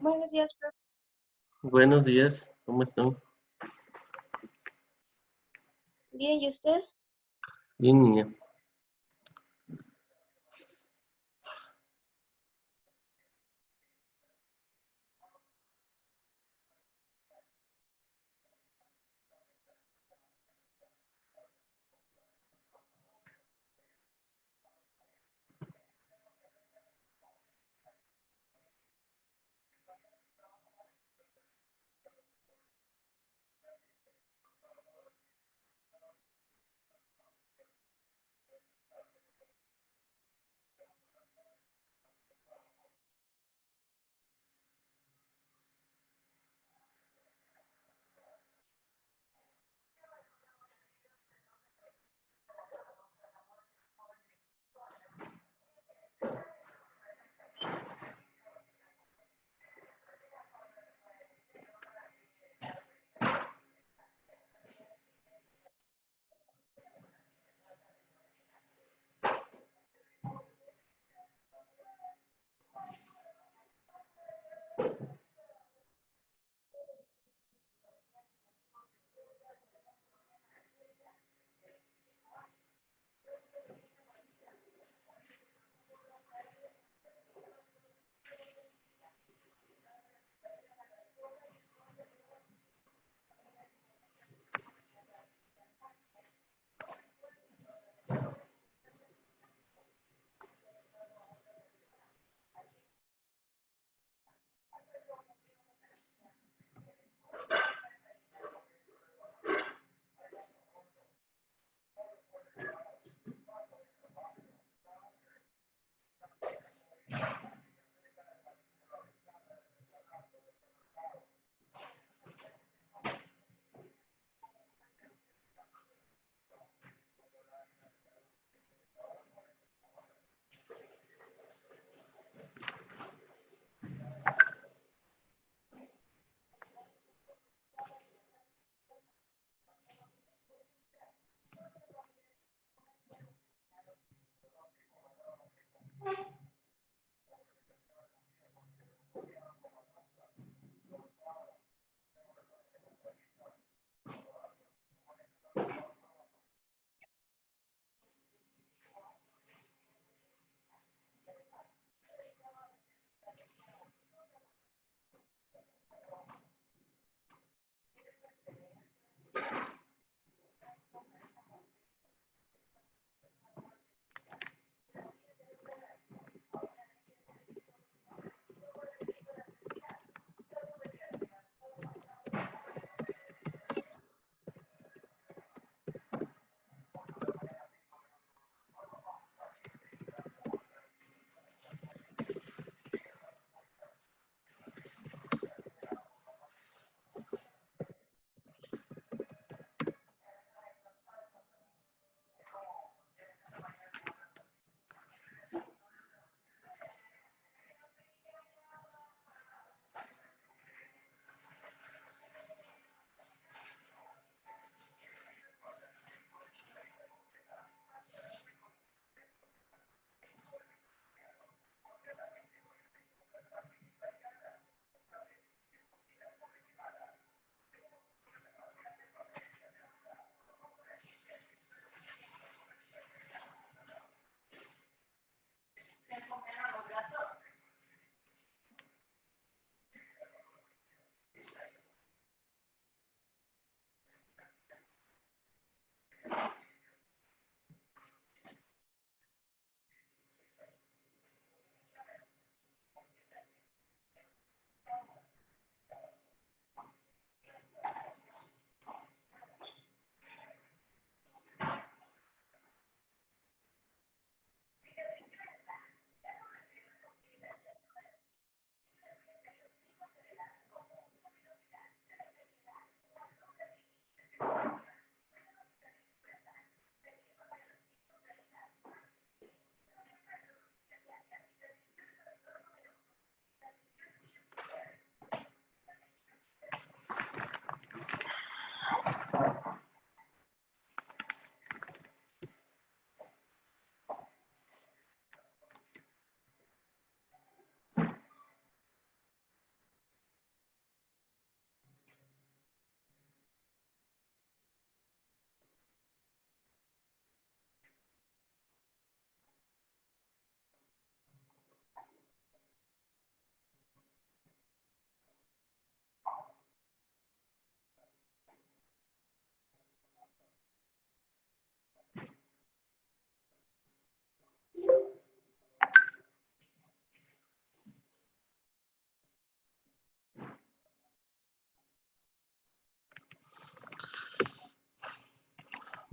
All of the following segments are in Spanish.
Buenos días, profe. Buenos días, ¿cómo están? Bien, ¿y usted? Bien, niña.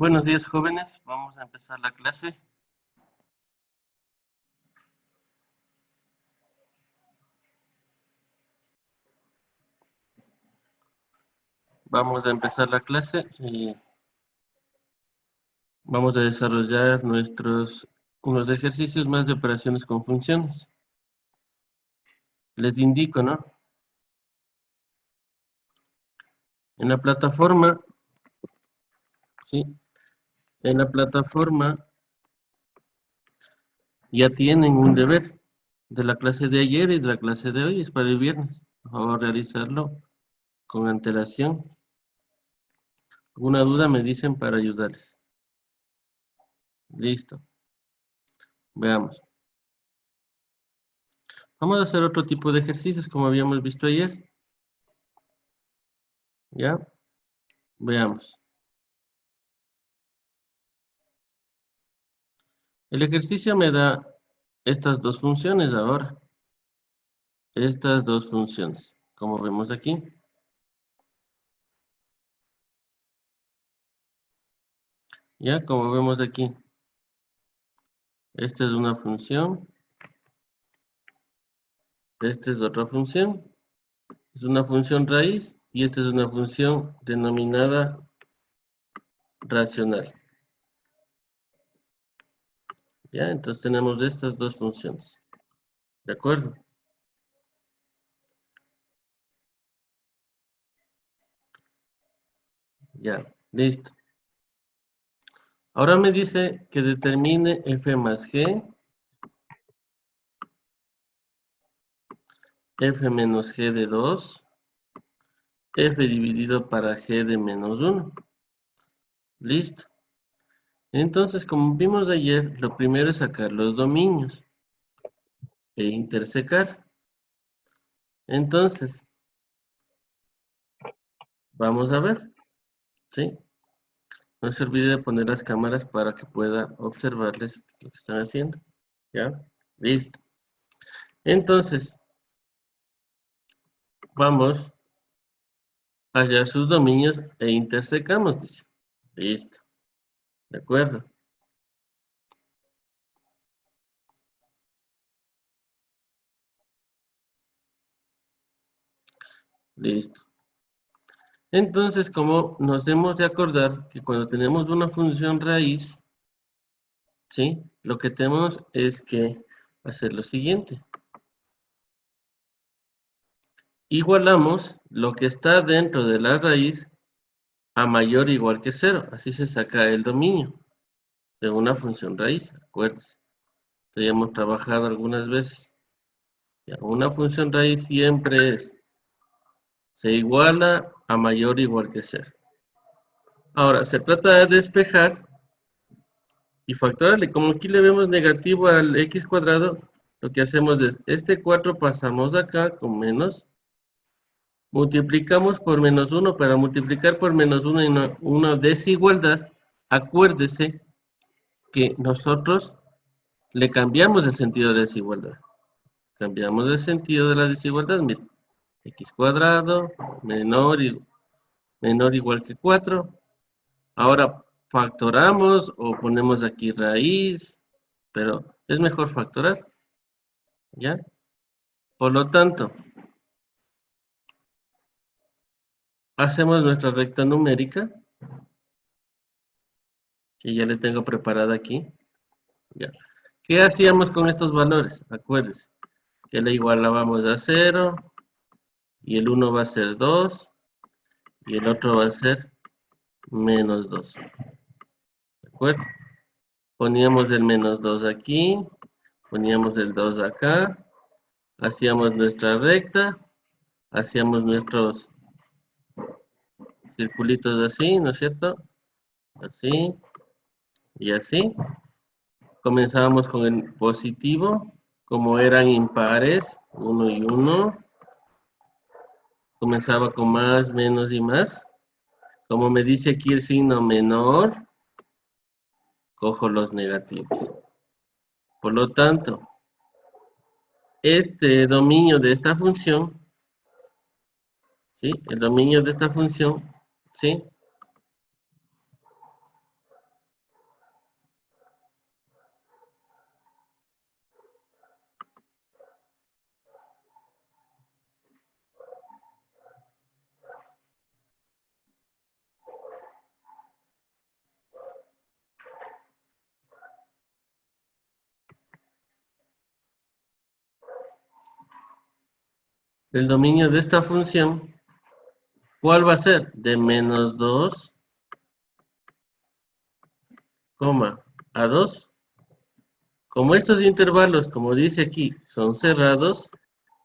Buenos días, jóvenes. Vamos a empezar la clase. Vamos a empezar la clase y vamos a desarrollar unos ejercicios más de operaciones con funciones. Les indico, ¿no? En la plataforma, ¿sí? En la plataforma ya tienen un deber de la clase de ayer y de la clase de hoy, es para el viernes. Por favor, realizarlo con antelación. ¿Alguna duda me dicen para ayudarles? Listo. Veamos. Vamos a hacer otro tipo de ejercicios como habíamos visto ayer. ¿Ya? Veamos. El ejercicio me da estas dos funciones ahora. Estas dos funciones, como vemos aquí. ¿Ya? Como vemos aquí. Esta es una función. Esta es otra función. Es una función raíz y esta es una función denominada racional. ¿Ya? Entonces tenemos estas dos funciones. ¿De acuerdo? Ya, listo. Ahora me dice que determine f más g, f menos g de 2, f dividido para g de menos 1. Listo. Entonces, como vimos ayer, lo primero es sacar los dominios e intersecar. Entonces, vamos a ver, ¿sí? No se olvide de poner las cámaras para que pueda observarles lo que están haciendo. ¿Ya? Listo. Entonces, vamos a hallar sus dominios e intersecamos, dice. Listo. ¿De acuerdo? Listo. Entonces, como nos hemos de acordar que cuando tenemos una función raíz, ¿sí? Lo que tenemos es que hacer lo siguiente. Igualamos lo que está dentro de la raíz a mayor o igual que 0. Así se saca el dominio de una función raíz, acuérdense. Esto ya hemos trabajado algunas veces. Ya, una función raíz siempre se iguala a mayor o igual que 0. Ahora, se trata de despejar y factorarle. Como aquí le vemos negativo al x cuadrado, lo que hacemos es, este 4 pasamos acá con menos. Multiplicamos por menos 1, para multiplicar por menos 1 en una desigualdad, acuérdese que nosotros le cambiamos el sentido de desigualdad. Cambiamos el sentido de la desigualdad, miren, x cuadrado menor o igual que 4. Ahora factoramos o ponemos aquí raíz, pero es mejor factorar, ¿ya? Por lo tanto, hacemos nuestra recta numérica, que ya le tengo preparada aquí, ¿ya? ¿Qué hacíamos con estos valores? Acuérdense que la igualábamos a 0 y el 1 va a ser 2 y el otro va a ser menos 2. ¿De acuerdo? Poníamos el menos 2 aquí, poníamos el 2 acá, hacíamos nuestra recta, hacíamos nuestros circulitos así, ¿no es cierto? Así y así. Comenzábamos con el positivo, como eran impares, 1 y 1. Comenzaba con más, menos y más. Como me dice aquí el signo menor, cojo los negativos. Por lo tanto, este dominio de esta función, ¿sí? El dominio de esta función, ¿sí? del dominio de esta función, ¿cuál va a ser? De menos 2, a 2. Como estos intervalos, como dice aquí, son cerrados,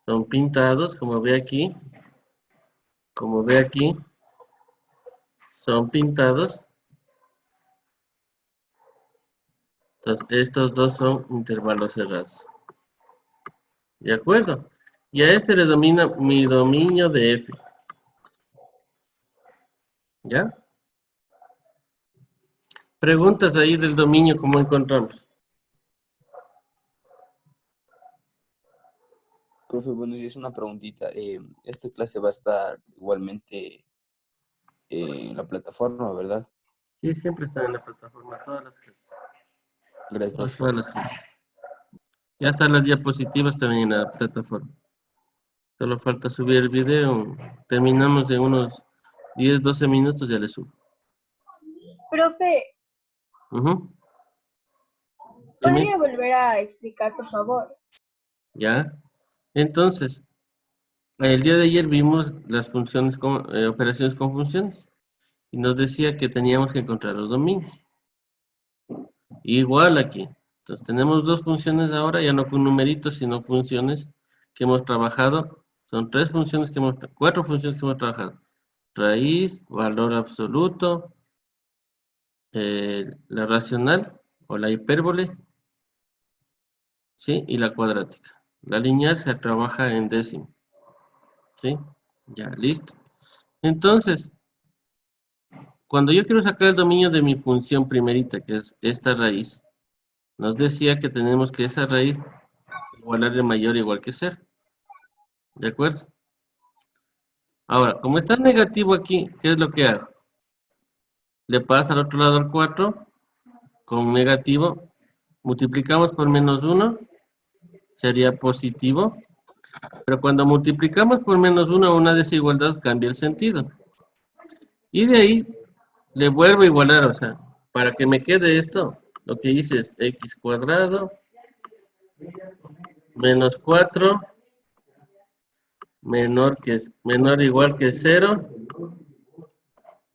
son pintados, como ve aquí, son pintados. Entonces, estos dos son intervalos cerrados. ¿De acuerdo? Y a este le domina mi dominio de f. ¿Ya? Preguntas ahí del dominio, ¿cómo encontramos? Profe, bueno, y es una preguntita. Esta clase va a estar igualmente en la plataforma, ¿verdad? Sí, siempre está en la plataforma, todas las clases. Gracias, profe. Todas las clases. Ya están las diapositivas también en la plataforma. Solo falta subir el video. Terminamos en unos 10, 12 minutos, ya le subo. Profe, Ujú. Dime. ¿podría volver a explicar, por favor? Ya. Entonces, el día de ayer vimos las funciones con operaciones con funciones y nos decía que teníamos que encontrar los dominios. Igual aquí. Entonces tenemos dos funciones ahora, ya no con numeritos, sino funciones que hemos trabajado. Son cuatro funciones que hemos trabajado. Raíz, valor absoluto, la racional o la hipérbole, ¿sí? Y la cuadrática. La lineal se trabaja en décimo, ¿sí? Ya, listo. Entonces, cuando yo quiero sacar el dominio de mi función primerita, que es esta raíz, nos decía que tenemos que esa raíz igualarle mayor o igual que 0. ¿De acuerdo? Ahora, como está negativo aquí, ¿qué es lo que hago? Le paso al otro lado al 4 con negativo, multiplicamos por menos 1, sería positivo, pero cuando multiplicamos por menos 1 una desigualdad cambia el sentido. Y de ahí le vuelvo a igualar, o sea, para que me quede esto, lo que hice es x cuadrado menos 4 menor o igual que 0,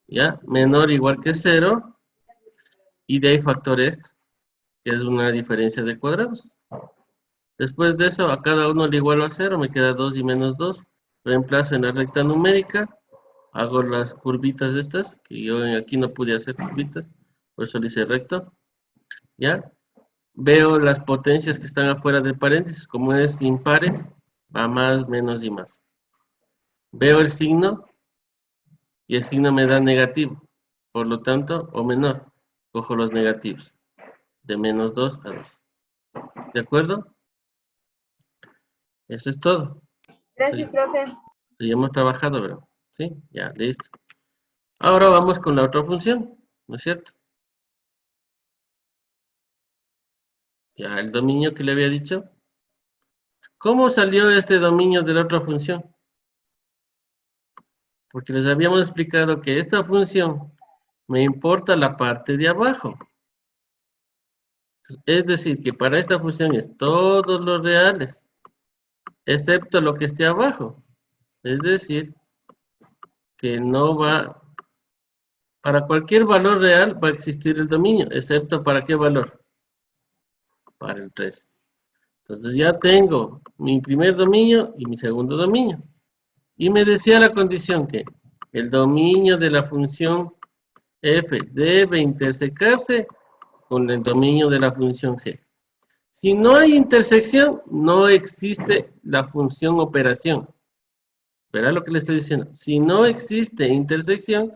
¿ya? Menor o igual que 0, y de ahí factor esto, que es una diferencia de cuadrados. Después de eso, a cada uno le igualo a 0, me queda 2 y menos 2. Reemplazo en la recta numérica, hago las curvitas estas, que yo aquí no pude hacer curvitas, por eso le hice recto, ¿ya? Veo las potencias que están afuera del paréntesis, como es impares, va más, menos y más. Veo el signo, y el signo me da negativo, por lo tanto, o menor, cojo los negativos, de menos 2 a 2. ¿De acuerdo? Eso es todo. Gracias, profe. Ya hemos trabajado, ¿verdad? ¿Sí? Ya, listo. Ahora vamos con la otra función, ¿no es cierto? Ya, el dominio que le había dicho. ¿Cómo salió este dominio de la otra función? Porque les habíamos explicado que esta función me importa la parte de abajo. Es decir, que para esta función es todos los reales, excepto lo que esté abajo. Es decir, que no va, para cualquier valor real va a existir el dominio, excepto para qué valor, para el 3. Entonces ya tengo mi primer dominio y mi segundo dominio. Y me decía la condición que el dominio de la función f debe intersecarse con el dominio de la función g. Si no hay intersección, no existe la función operación. Verá lo que le estoy diciendo. Si no existe intersección,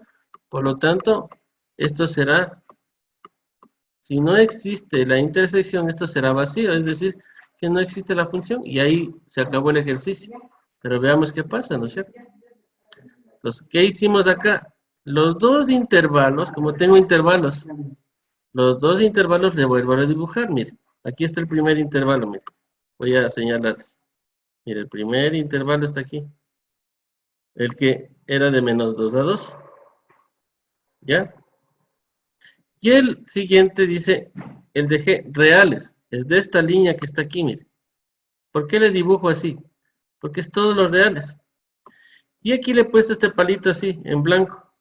por lo tanto, esto será, si no existe la intersección, esto será vacío, es decir, que no existe la función y ahí se acabó el ejercicio. Pero veamos qué pasa, ¿no es cierto? Entonces, ¿qué hicimos acá? Los dos intervalos, como tengo intervalos, los dos intervalos le vuelvo a redibujar, mire. Aquí está el primer intervalo, mire. Voy a señalarles. Mire, el primer intervalo está aquí. El que era de menos 2 a 2. ¿Ya? Y el siguiente dice, el de G, reales. Es de esta línea que está aquí, mire. ¿Por qué le dibujo así? porque es todos los reales. Y aquí le he puesto este palito así, en blanco,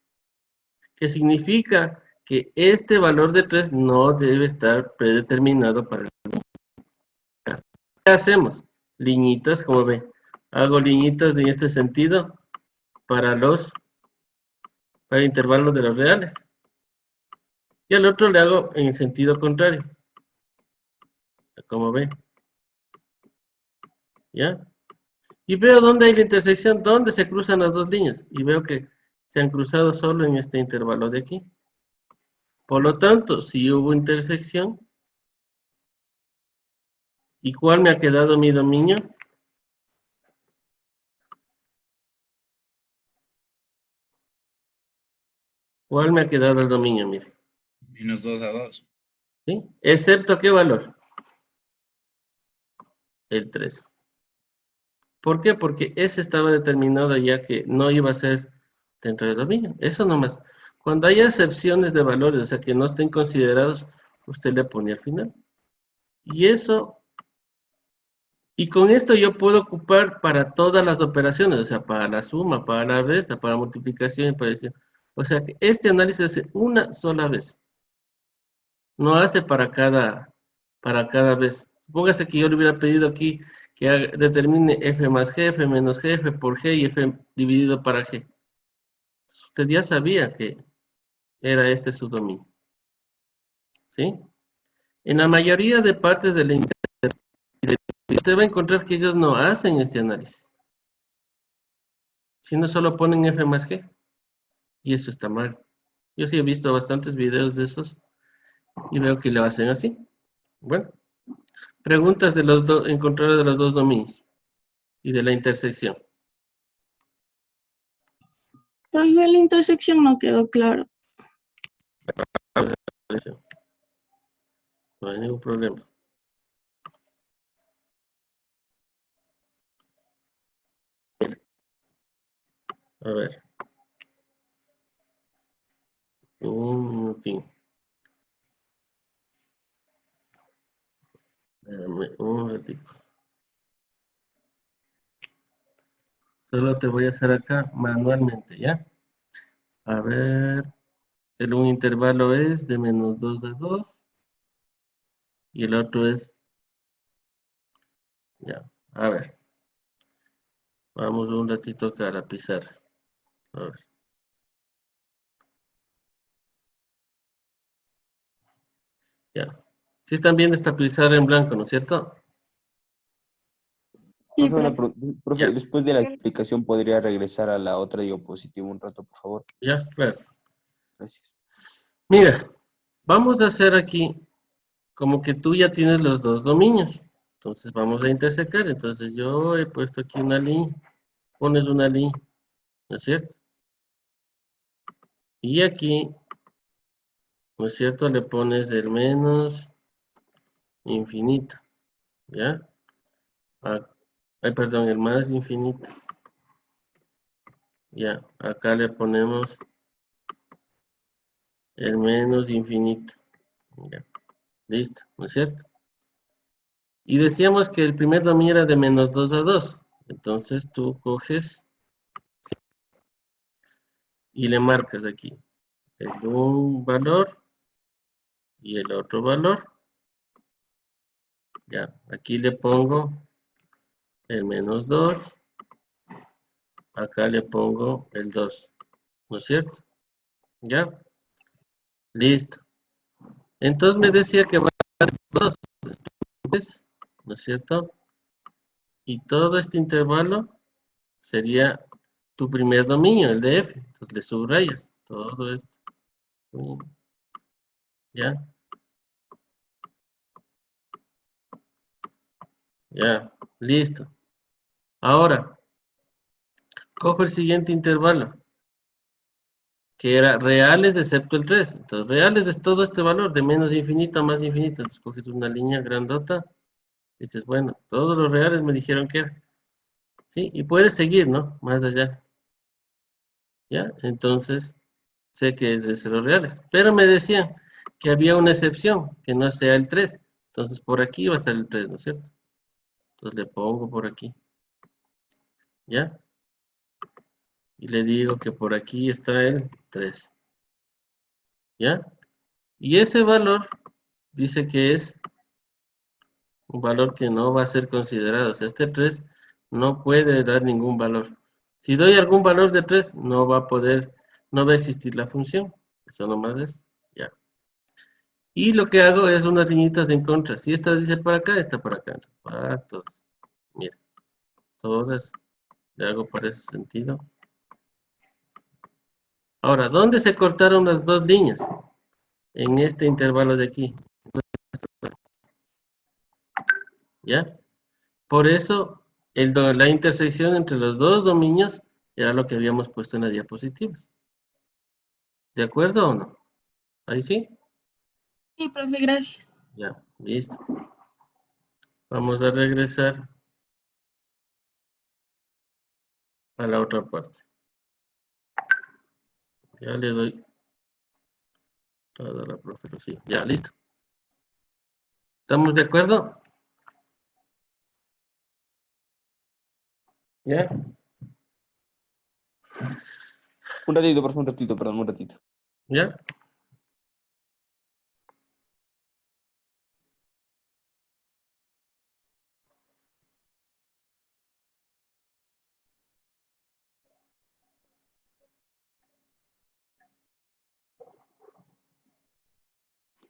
que significa que este valor de 3 no debe estar predeterminado para el... ¿Qué hacemos? Liñitas, como ve. Hago liñitas en este sentido para intervalos de los reales. Y al otro le hago en el sentido contrario. Como ve. ¿Ya? Y veo dónde hay la intersección, dónde se cruzan las dos líneas. Y veo que se han cruzado solo en este intervalo de aquí. Por lo tanto, si hubo intersección, ¿y cuál me ha quedado mi dominio? ¿Cuál me ha quedado el dominio? Mire. Menos 2 a 2. ¿Sí? ¿Excepto qué valor? El 3. ¿Por qué? Porque ese estaba determinado ya que no iba a ser dentro del dominio. Eso nomás. Cuando haya excepciones de valores, o sea, que no estén considerados, usted le pone al final. Y eso, y con esto yo puedo ocupar para todas las operaciones, o sea, para la suma, para la resta, para multiplicación y para división. O sea, que este análisis se hace una sola vez. No hace para cada vez. Póngase que yo le hubiera pedido aquí que determine f más g, f menos g, f por g y f dividido para g. Usted ya sabía que era este su dominio. ¿Sí? En la mayoría de partes de la internet, usted va a encontrar que ellos no hacen este análisis. Sino solo ponen f más g. Y eso está mal. Yo sí he visto bastantes videos de esos y veo que lo hacen así. Bueno, preguntas de los dos, en contra de los dos dominios y de la intersección. Profe, la intersección no quedó claro. No hay ningún problema. A ver. Un minutín. Espérame un ratito. Solo te voy a hacer acá manualmente, ¿ya? A ver. Un intervalo es de menos 2 a 2. Y el otro es... Ya. A ver. Vamos un ratito acá a la pizarra. A ver. Ya. Si están viendo esta pizarra en blanco, ¿no es cierto? Sí, Profe, profe. profe, Ya. después de la explicación, ¿podría regresar a la otra diapositiva un rato, por favor? Ya, claro. Gracias. Mira, vamos a hacer aquí como que tú ya tienes los dos dominios. Entonces vamos a intersecar. Entonces yo he puesto aquí una línea. Pones una línea, ¿no es cierto? Y aquí, ¿no es cierto? Le pones el menos infinito, ¿ya? Ay, perdón, el más infinito. Ya, acá le ponemos el menos infinito. Ya, listo, ¿no es cierto? Y decíamos que el primer dominio era de menos 2 a 2. Entonces tú coges y le marcas aquí un valor y el otro valor. Ya, aquí le pongo el menos 2. Acá le pongo el 2. ¿No es cierto? Ya, listo. Entonces me decía que va a dar 2. ¿No es cierto? Y todo este intervalo sería tu primer dominio, el de f. Entonces le subrayas todo esto. Ya, ya, listo. Ahora, cojo el siguiente intervalo, que era reales excepto el 3. Entonces, reales es todo este valor, de menos infinito a más infinito. Entonces, coges una línea grandota, dices, bueno, todos los reales me dijeron que era. ¿Sí? Y puedes seguir, ¿no? Más allá. ¿Ya? Entonces, sé que es de ceros reales. Pero me decían que había una excepción, que no sea el 3. Entonces, por aquí va a ser el 3, ¿no es cierto? Entonces, le pongo por aquí. ¿Ya? Y le digo que por aquí está el 3. ¿Ya? Y ese valor dice que es un valor que no va a ser considerado. O sea, este 3 no puede dar ningún valor. Si doy algún valor de 3, no va a existir la función. Eso nomás es, ya. Y lo que hago es unas liñitas en contra. Si esta dice para acá, esta para acá. Para todas. Mira, todas. Le hago para ese sentido. Ahora, ¿dónde se cortaron las dos líneas? En este intervalo de aquí. ¿Ya? Por eso, la intersección entre los dos dominios era lo que habíamos puesto en las diapositivas. ¿De acuerdo o no? ¿Ahí sí? Sí, profe, gracias. Ya, listo. Vamos a regresar a la otra parte. Ya le doy a la profe Lucía. Ya, listo. ¿Estamos de acuerdo? ¿Ya? Un ratito, por favor, un ratito, perdón, un ratito. ¿Ya?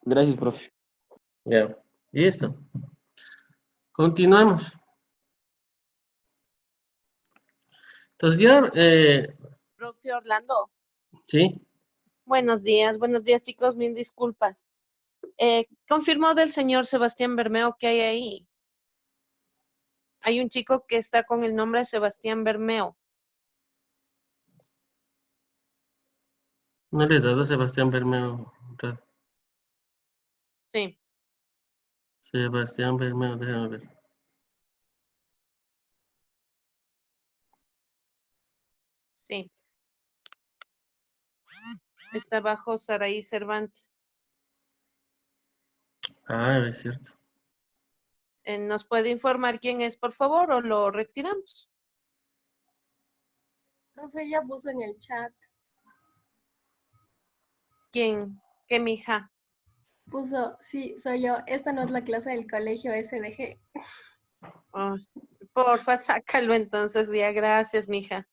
Gracias, profe. Ya. Listo. Continuamos. Entonces ya, Profe Orlando, sí, buenos días chicos, mil disculpas. Confirmó del señor Sebastián Bermeo que hay ahí. Hay un chico que está con el nombre de Sebastián Bermeo. no le he dado a Sebastián Bermeo. Sí, Sebastián Bermeo, déjame ver. sí. Está bajo Saraí Cervantes. Ah, es cierto. ¿Nos puede informar quién es, por favor, o lo retiramos? Profe, ya puso en el chat. ¿Quién? ¿Qué mija? Puso, sí, soy yo. Esta no es la clase del colegio SDG. Oh, porfa, sácalo entonces, ya, gracias, mija.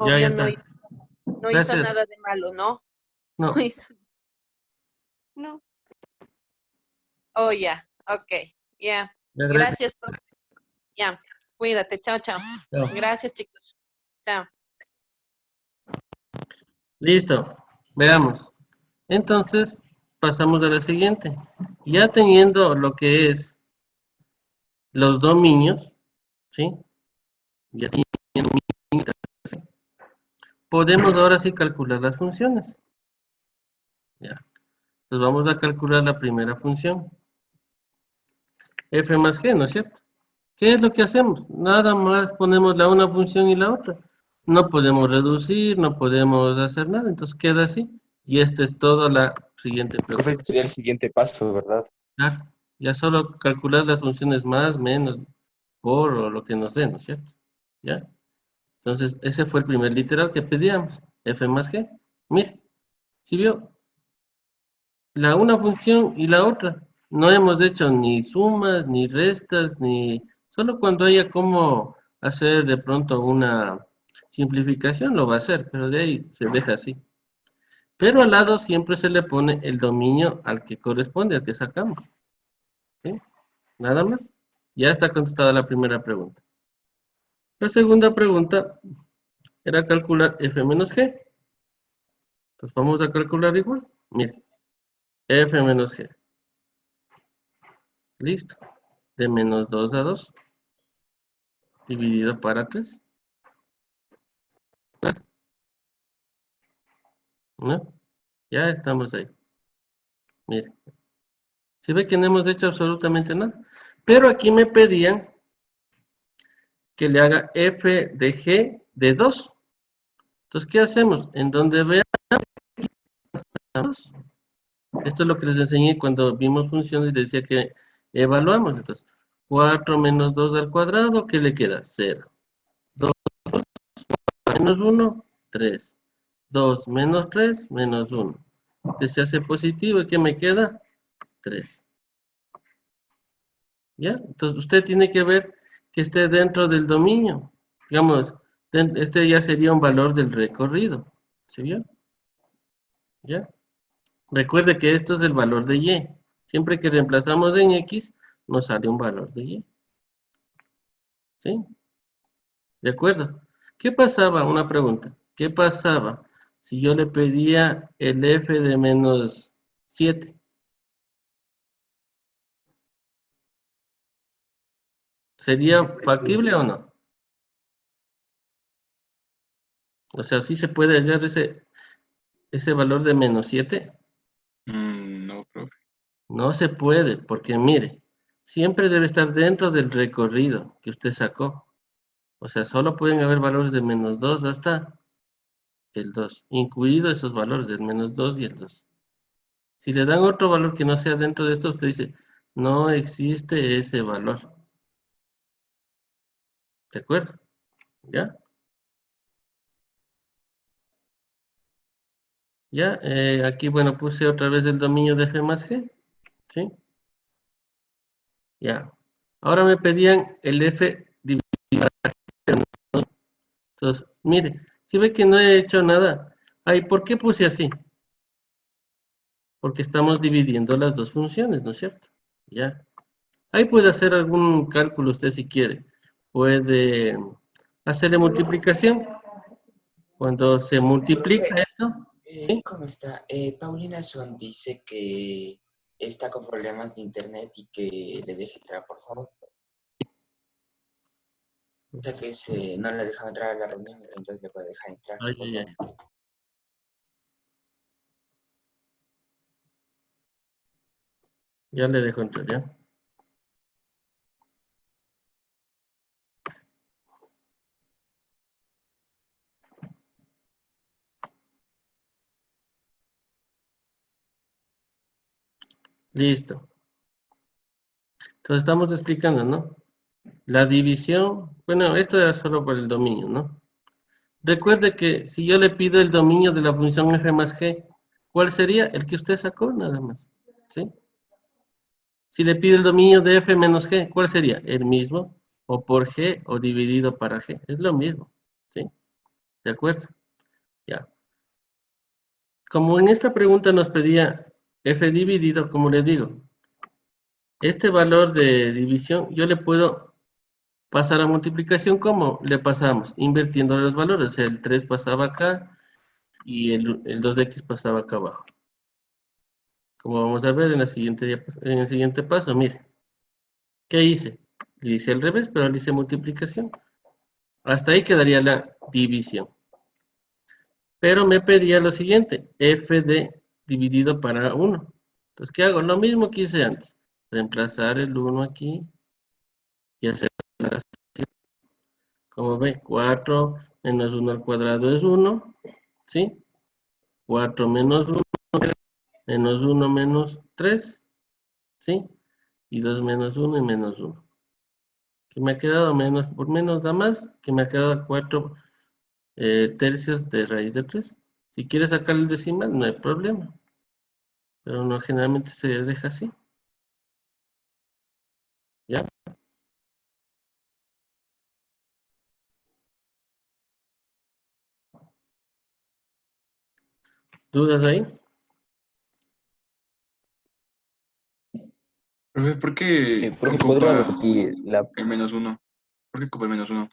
Ya Obvio está. no hizo Gracias. nada de malo, ¿no? No, No hizo. No. Oh, ya, ok, ya. ya, gracias. Gracias, profe. Ya, cuídate, chao, chao. Chao. Gracias, chicos. Chao. Listo. Veamos. Entonces, pasamos a la siguiente. Ya teniendo lo que es los dominios, ¿sí? Ya teniendo dominios, podemos ahora sí calcular las funciones. Ya. Entonces vamos a calcular la primera función. F más G, ¿no es cierto? ¿Qué es lo que hacemos? Nada más ponemos la una función y la otra. No podemos reducir, no podemos hacer nada, entonces queda así. Y esta es toda la siguiente pregunta. Profe, este sería el siguiente paso, ¿verdad? Claro, ya solo calcular las funciones más, menos, por o lo que nos den, ¿no es cierto? ¿Ya? Entonces, ese fue el primer literal que pedíamos, f más g. Mire, ¿sí vio? La una función y la otra. No hemos hecho ni sumas, ni restas, ni... Solo cuando haya como hacer de pronto una simplificación lo va a hacer, pero de ahí se deja así. Pero al lado siempre se le pone el dominio al que corresponde, al que sacamos. ¿Sí? Nada más. Ya está contestada la primera pregunta. La segunda pregunta era calcular f menos g. Entonces vamos a calcular igual. Mire, f menos g. Listo. De menos 2 a 2. Dividido para 3. ¿No? Ya estamos ahí. Mire. Si ve que no hemos hecho absolutamente nada. Pero aquí me pedían que le haga f de g de 2. Entonces, ¿qué hacemos? En donde veamos Esto es lo que les enseñé cuando vimos funciones y les decía que evaluamos. Entonces, 4 menos 2 al cuadrado, ¿qué le queda? 0. 2 menos 1, 3. 2 menos 3, menos 1. Este se hace positivo, ¿y qué me queda? 3. ¿Ya? Entonces, usted tiene que ver que esté dentro del dominio. Digamos, este ya sería un valor del recorrido. ¿Sí vio? ¿Ya? Recuerde que esto es el valor de y. Siempre que reemplazamos en x, nos sale un valor de y. ¿Sí? ¿De acuerdo? ¿Qué pasaba? Una pregunta. ¿Qué pasaba si yo le pedía el f de menos 7? ¿Sería factible o no? O sea, ¿sí se puede hallar ese valor de menos 7? No, profe. No se puede, porque mire, siempre debe estar dentro del recorrido que usted sacó. O sea, solo pueden haber valores de menos 2 hasta el 2, incluido esos valores del menos 2 y el 2. Si le dan otro valor que no sea dentro de esto, usted dice, no existe ese valor. ¿De acuerdo? ¿Ya? ¿Ya? Aquí, bueno, puse otra vez el dominio de f más g. ¿Sí? Ya. Ahora me pedían el f dividido. Entonces, mire, si ve que no he hecho nada. Ay, ¿por qué puse así? Porque estamos dividiendo las dos funciones, ¿no es cierto? Ya. Ahí puede hacer algún cálculo usted si quiere. Puede hacerle multiplicación. Cuando se multiplica Profe, esto, ¿sí? ¿cómo está? Paulina Son dice que está con problemas de internet y que le deje entrar, por favor. O sea que no le dejaba entrar a la reunión, entonces le puede dejar entrar, Ay, por ay, favor. ay. Ya le dejo entrar, ¿ya? Listo. Entonces estamos explicando, ¿no? La división, bueno, esto era solo por el dominio, ¿no? Recuerde que si yo le pido el dominio de la función f más g, ¿cuál sería? El que usted sacó, nada más, ¿sí? Si le pido el dominio de f menos g, ¿cuál sería? El mismo, o por g, o dividido para g. Es lo mismo, ¿sí? ¿De acuerdo? Ya. Como en esta pregunta nos pedía f dividido, como le digo, este valor de división yo le puedo pasar a multiplicación. ¿Cómo le pasamos? Invirtiendo los valores. O sea, el 3 pasaba acá y el 2x pasaba acá abajo. Como vamos a ver en en el siguiente paso, mire. ¿Qué hice? Le hice al revés, pero le hice multiplicación. Hasta ahí quedaría la división. Pero me pedía lo siguiente, f de dividido para 1. Entonces, ¿qué hago? Lo mismo que hice antes. Reemplazar el 1 aquí y hacer así. Como ve, 4 menos 1 al cuadrado es 1, ¿sí? 4 menos 1 menos 1 menos 3, ¿sí? Y 2 menos 1 y menos 1. Que me ha quedado menos por menos da más, que me ha quedado 4 tercios de raíz de 3. Si quieres sacar el decimal, no hay problema. Pero no, generalmente se deja así. ¿Ya? ¿Dudas ahí? Profe, ¿por qué Profe, ¿podría ocupa repetir la... el menos uno? ¿Por qué ocupa el menos uno?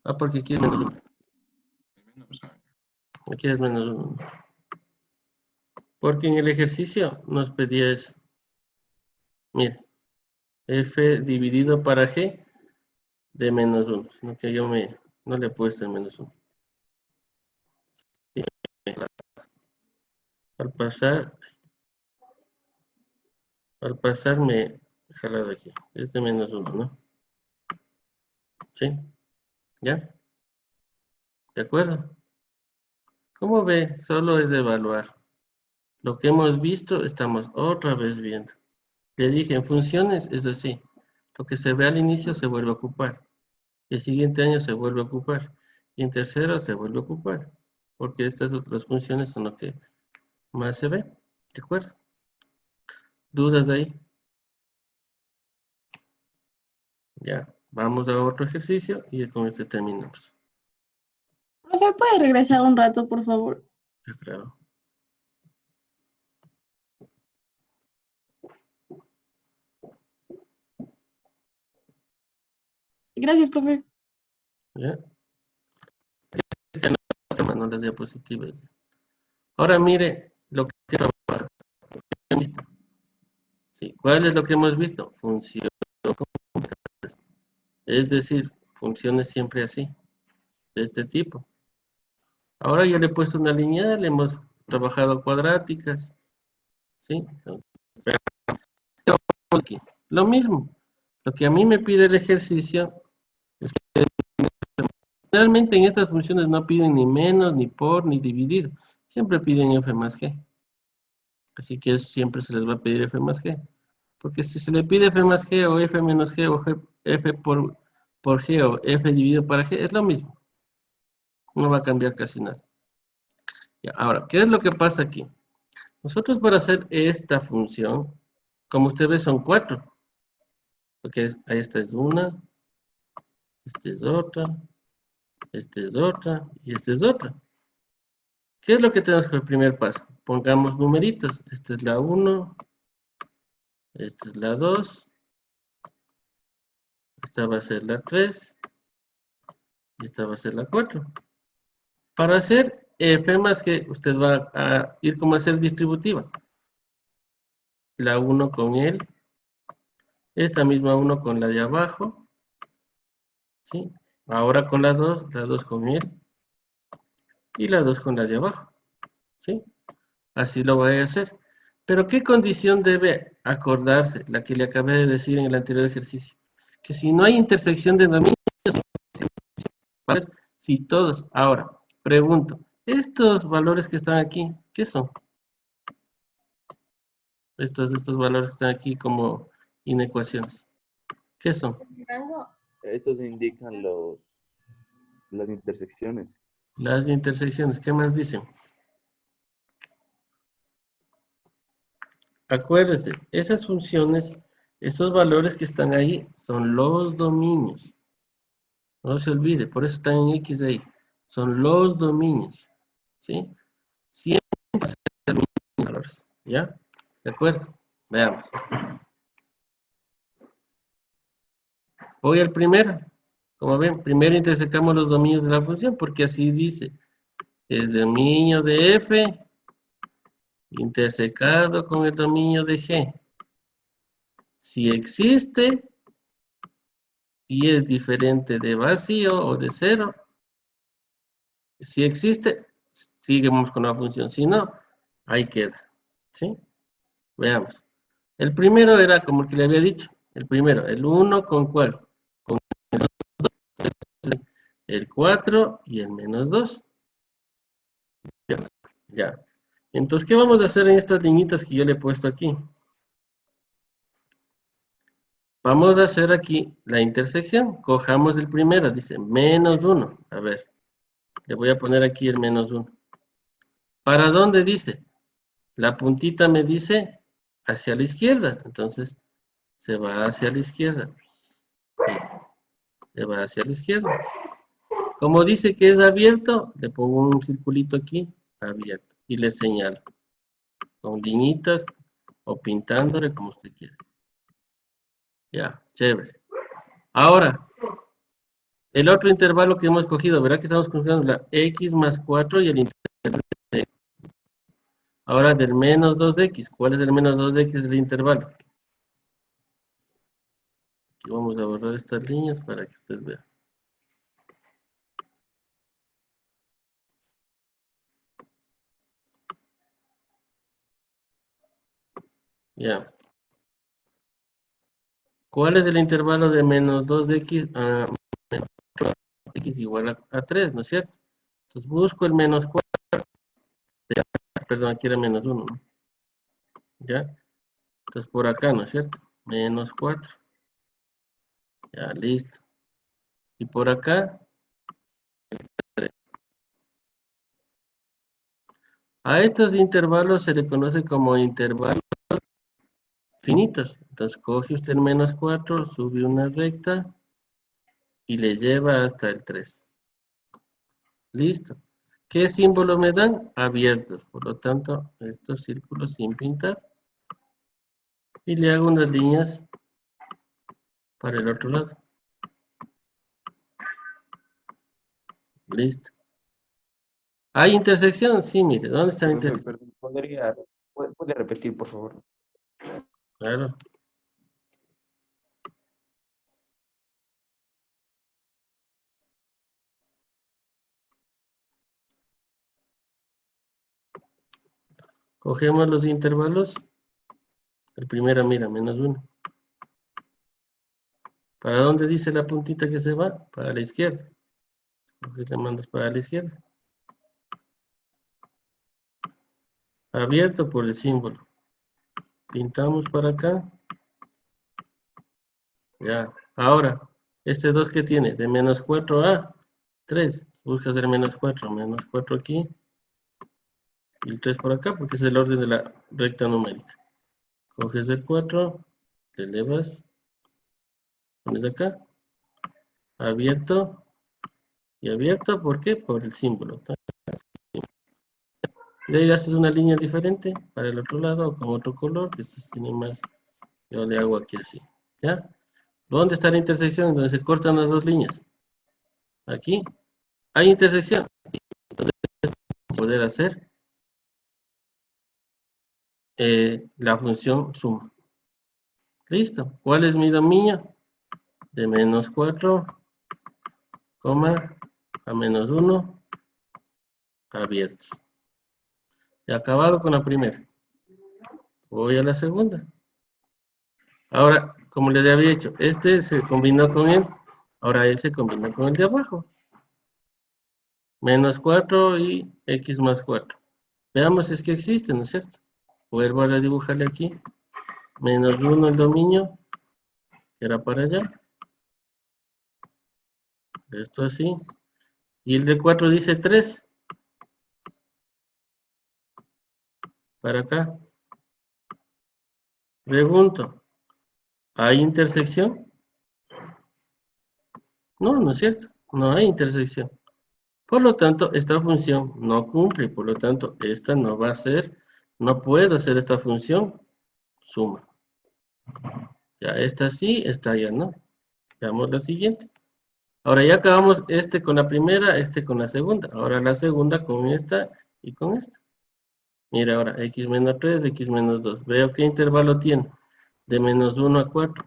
Ah, porque quieres menos 1. El menos, Quieres menos 1. Porque en el ejercicio nos pedía eso. Mira, f dividido para g de menos 1. Sino que yo no le he puesto el menos 1. Al pasar, me he jalado aquí. Es de menos 1, ¿no? ¿Sí? ¿Ya? ¿De acuerdo? ¿Cómo ve? Solo es de evaluar. Lo que hemos visto, estamos otra vez viendo. Le dije, en funciones es así. Lo que se ve al inicio se vuelve a ocupar. El siguiente año se vuelve a ocupar. Y en tercero se vuelve a ocupar. Porque estas otras funciones son lo que más se ve. ¿De acuerdo? ¿Dudas de ahí? Ya. Vamos a otro ejercicio y con este terminamos. Profe, ¿puede regresar un rato, por favor? Ya, claro. Gracias, profe. ¿Ya? Tomando las diapositivas. Ahora mire lo que hemos visto. Sí. ¿Cuál es lo que hemos visto? Función. Es decir, funciones siempre así, de este tipo. Ahora yo le he puesto una lineal, hemos trabajado cuadráticas. ¿Sí? Entonces, aquí. Lo mismo. Lo que a mí me pide el ejercicio es que realmente en estas funciones no piden ni menos, ni por, ni dividir. Siempre piden f más g. Así que siempre se les va a pedir f más g. Porque si se le pide f más g o f menos g o f por g o f dividido para g, es lo mismo. No va a cambiar casi nada. Ya, ahora, ¿qué es lo que pasa aquí? Nosotros para hacer esta función, como usted ve, son 4. Porque ahí esta es una, esta es otra, esta es otra y esta es otra. ¿Qué es lo que tenemos que hacer el primer paso? Pongamos numeritos. Esta es la 1, esta es la 2, esta va a ser la 3 y esta va a ser la 4. Para hacer f más g, usted va a ir como a hacer distributiva. La 1 con él, esta misma 1 con la de abajo, ¿sí? Ahora con la 2 con él, y la 2 con la de abajo, ¿sí? Así lo voy a hacer. Pero ¿qué condición debe acordarse? La que le acabé de decir en el anterior ejercicio. Que si no hay intersección de dominios, ¿vale? Si todos. Ahora, pregunto, estos valores que están aquí, ¿qué son? Estos valores que están aquí como inecuaciones. ¿Qué son? El rango, Estos indican las intersecciones. Las intersecciones. ¿Qué más dicen? Acuérdese, esas funciones, esos valores que están ahí son los dominios. No se olvide, por eso están en X ahí. Son los dominios. ¿Sí? Siempre va a ser el mismo valores. ¿Ya? ¿De acuerdo? Veamos. Voy al primero. Como ven, primero intersecamos los dominios de la función, porque así dice. Es dominio de f intersecado con el dominio de g. Si existe y es diferente de vacío o de cero, si existe, seguimos con la función. Si no, ahí queda. ¿Sí? Veamos. El primero era como el que le había dicho. El primero, el 1 con ¿cuál? Con el 4 y el menos 2. Ya. Entonces, ¿qué vamos a hacer en estas liñitas que yo le he puesto aquí? Vamos a hacer aquí la intersección. Cojamos el primero, dice menos 1. A ver, le voy a poner aquí el menos 1. ¿Para dónde dice? La puntita me dice hacia la izquierda. Entonces, se va hacia la izquierda. Sí, se va hacia la izquierda. Como dice que es abierto, le pongo un circulito aquí, abierto. Y le señalo. Con liñitas o pintándole como usted quiera. Ya, chévere. Ahora, el otro intervalo que hemos cogido, ¿verdad que estamos cogiendo la x más 4 y el intervalo de x? Ahora del menos 2x, ¿cuál es el menos 2x del intervalo? Aquí vamos a borrar estas líneas para que usted vea. Ya. ¿Cuál es el intervalo de menos 2x a menos 4x igual a 3, ¿no es cierto? Entonces busco el menos 4, perdón, aquí era menos 1, ¿no? ¿Ya? Entonces por acá, ¿no es cierto? Menos 4. Ya, listo. Y por acá, 3. A estos intervalos se le conoce como intervalos finitos. Entonces coge usted el menos 4, sube una recta y le lleva hasta el 3. Listo. ¿Qué símbolo me dan? Abiertos. Por lo tanto, estos círculos sin pintar. Y le hago unas líneas para el otro lado. Listo. ¿Hay intersección? Sí, mire. ¿Dónde está la Profe, intersección? perdón, ¿puede repetir, por favor? Claro. Cogemos los intervalos. El primero, mira, menos 1. ¿Para dónde dice la puntita que se va? Para la izquierda. Entonces le mandas para la izquierda. Abierto por el símbolo. Pintamos para acá. Ya. Ahora, este 2 que tiene, de menos 4 a 3. Busca hacer menos 4. Menos 4 aquí. Y el 3 por acá, porque es el orden de la recta numérica. Coges el 4, te elevas, pones acá, abierto, y abierto, ¿por qué? Por el símbolo. De ahí haces una línea diferente para el otro lado, con otro color, que esto tiene más, yo le hago aquí así, ¿ya? ¿Dónde está la intersección? Donde se cortan las dos líneas. Aquí, hay intersección. Entonces, poder hacer la función suma. Listo. ¿Cuál es mi dominio? De menos 4, a menos 1, abiertos. He acabado con la primera. Voy a la segunda. Ahora, como les había dicho, este se combinó con él. Ahora él se combina con el de abajo. Menos 4 y x más 4. Veamos si es que existe, ¿no es cierto? Vuelvo a dibujarle aquí. Menos 1 el dominio, que era para allá. Esto así. Y el de 4 dice 3. Para acá. Pregunto, ¿hay intersección? No, no es cierto. No hay intersección. Por lo tanto, esta función no cumple. Por lo tanto, esta no va a ser, no puedo hacer esta función suma. Ya, esta sí, esta ya no. Veamos la siguiente. Ahora ya acabamos este con la primera, este con la segunda. Ahora la segunda con esta y con esta. Mira ahora, x menos 3, x menos 2. Veo qué intervalo tiene. De menos 1 a 4.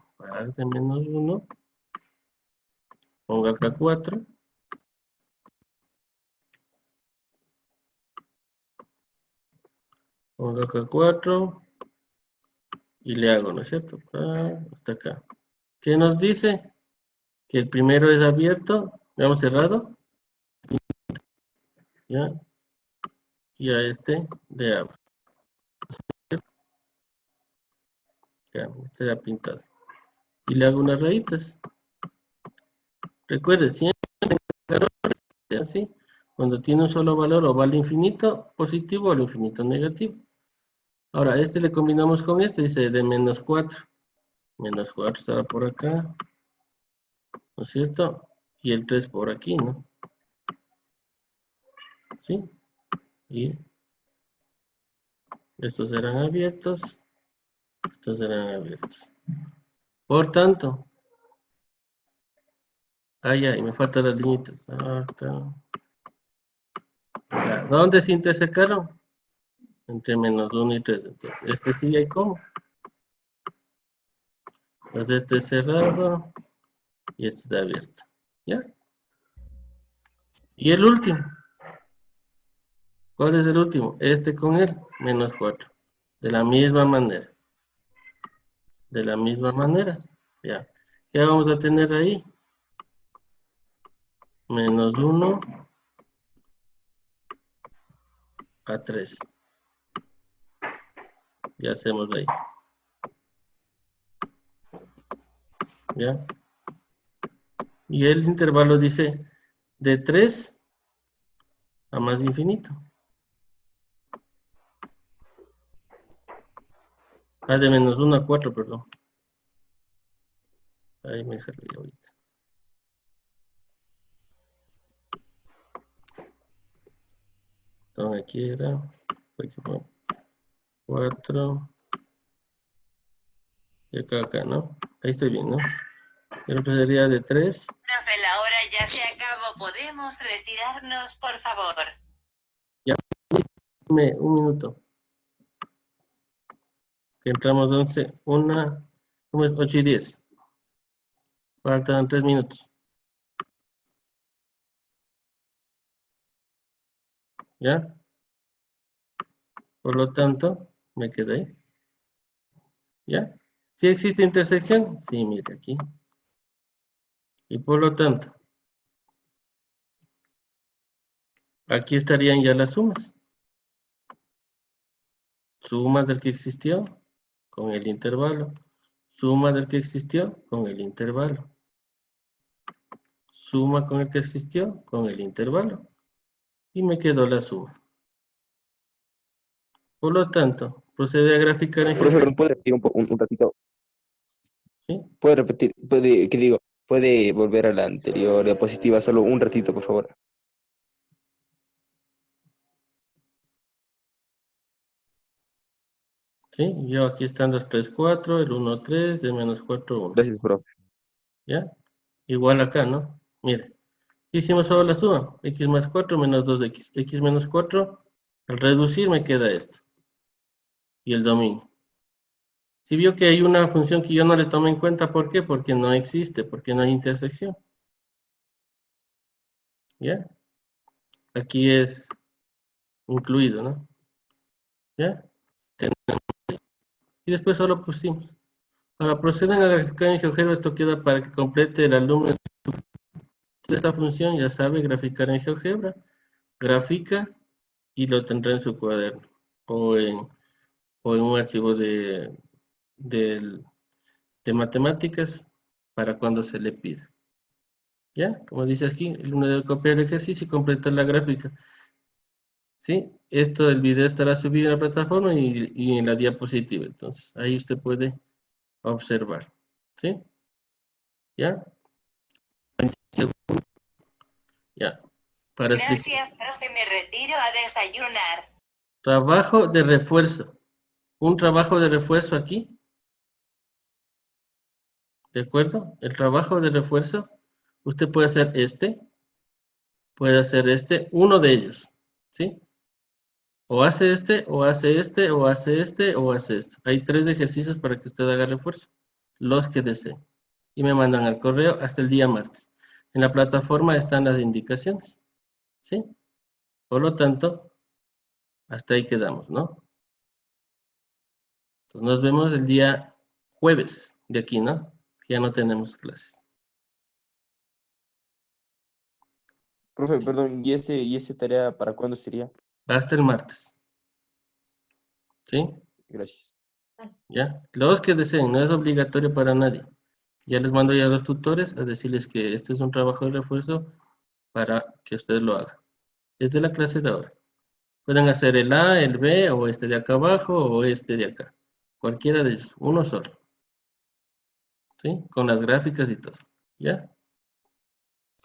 De menos 1. Pongo acá 4. Pongo acá 4. Y le hago, ¿no es cierto? Hasta acá. ¿Qué nos dice? Que el primero es abierto. Veamos cerrado. ¿Ya? Y a este le abro. Ya, este ya pintado. Y le hago unas rayitas. Recuerde, siempre es así. Cuando tiene un solo valor o va al infinito positivo o al infinito negativo. Ahora, este le combinamos con este, dice de menos 4. Menos 4 estará por acá. ¿No es cierto? Y el 3 por aquí, ¿no? ¿Sí? Y estos serán abiertos. Estos serán abiertos. Por tanto, y me faltan las líneas. ¿Dónde se intersecaron? Entre menos 1 y 3. Entonces, este sí hay como. Entonces este es cerrado y este está abierto. ¿Ya? Y el último. ¿Cuál es el último? Este con él, menos 4. De la misma manera. De la misma manera. Ya. ¿Qué vamos a tener ahí? Menos 1 a 3. Ya hacemos ahí. ¿Ya? Y el intervalo dice de 3 a más infinito. Ah, de -1 a 4, perdón. Ahí me salí ahorita. Entonces aquí era 4. Y acá, ¿no? Ahí estoy bien, ¿no? El otro sería de 3. Profe, la hora ya se acabó. ¿Podemos retirarnos, por favor? Un minuto. Que entramos 11, 1, ¿cómo es? 8 y 10. Faltan 3 minutos. ¿Ya? Por lo tanto, me quedé ahí. ¿Ya? ¿Sí existe intersección? Sí, mire aquí. Y por lo tanto, aquí estarían ya las sumas. Suma del que existió con el intervalo. Suma del que existió con el intervalo. Suma con el que existió con el intervalo. Y me quedó la suma. Por lo tanto, procede a graficar en Profesor, GeoGebra. ¿puede repetir un ratito? ¿Sí? ¿Puede repetir? ¿Qué digo? ¿Puede volver a la anterior diapositiva solo un ratito, por favor? ¿Sí? Yo aquí están los 3, 4, el 1, 3, el menos 4, 1. Gracias, profe. ¿Ya? Igual acá, ¿no? Mire, hicimos solo la suma. X más 4 menos 2x. X menos 4, al reducir me queda esto. Y el dominio. Si vio que hay una función que yo no le tomé en cuenta, ¿por qué? Porque no existe, porque no hay intersección. ¿Ya? Aquí es incluido, ¿no? ¿Ya? Y después solo pusimos. Ahora proceden a graficar en GeoGebra, esto queda para que complete el alumno de esta función, ya sabe, graficar en GeoGebra, grafica y lo tendrá en su cuaderno o en un archivo de matemáticas para cuando se le pida. ¿Ya? Como dice aquí, el alumno debe copiar el ejercicio y completar la gráfica. ¿Sí? Esto del video estará subido en la plataforma y en la diapositiva. Entonces, ahí usted puede observar. ¿Sí? ¿Ya? Ya. Para explicar. Gracias, profe. Me retiro a desayunar. Trabajo de refuerzo. Un trabajo de refuerzo aquí. ¿De acuerdo? El trabajo de refuerzo, usted puede hacer puede hacer uno de ellos. ¿Sí? O hace o hace o hace o hace esto. Hay 3 ejercicios para que usted haga refuerzo. Los que desee. Y me mandan al correo hasta el día martes. En la plataforma están las indicaciones. ¿Sí? Por lo tanto, hasta ahí quedamos, ¿no? Entonces nos vemos el día jueves de aquí, ¿no? Ya no tenemos clases. Profe, perdón, ¿y ese tarea para cuándo sería? Hasta el martes. ¿Sí? Gracias. ¿Ya? Los que deseen, no es obligatorio para nadie. Ya les mando ya a los tutores a decirles que este es un trabajo de refuerzo para que ustedes lo hagan. Es de la clase de ahora. Pueden hacer el A, el B, o este de acá abajo, o este de acá. Cualquiera de ellos, uno solo. ¿Sí? Con las gráficas y todo. ¿Ya?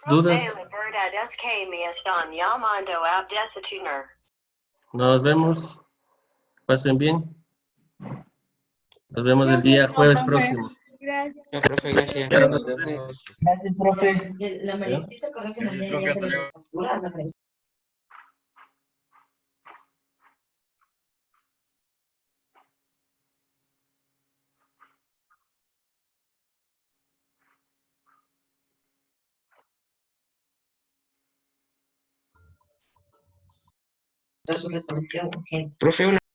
¿Dudas? Nos vemos. Pasen bien. Nos vemos el día jueves próximo. Gracias. No, profe, gracias. Ya, Nos vemos. Gracias, profe. La mayorista con que mañana ya tenemos las facturas, la Entonces, una conexión urgente. Profe,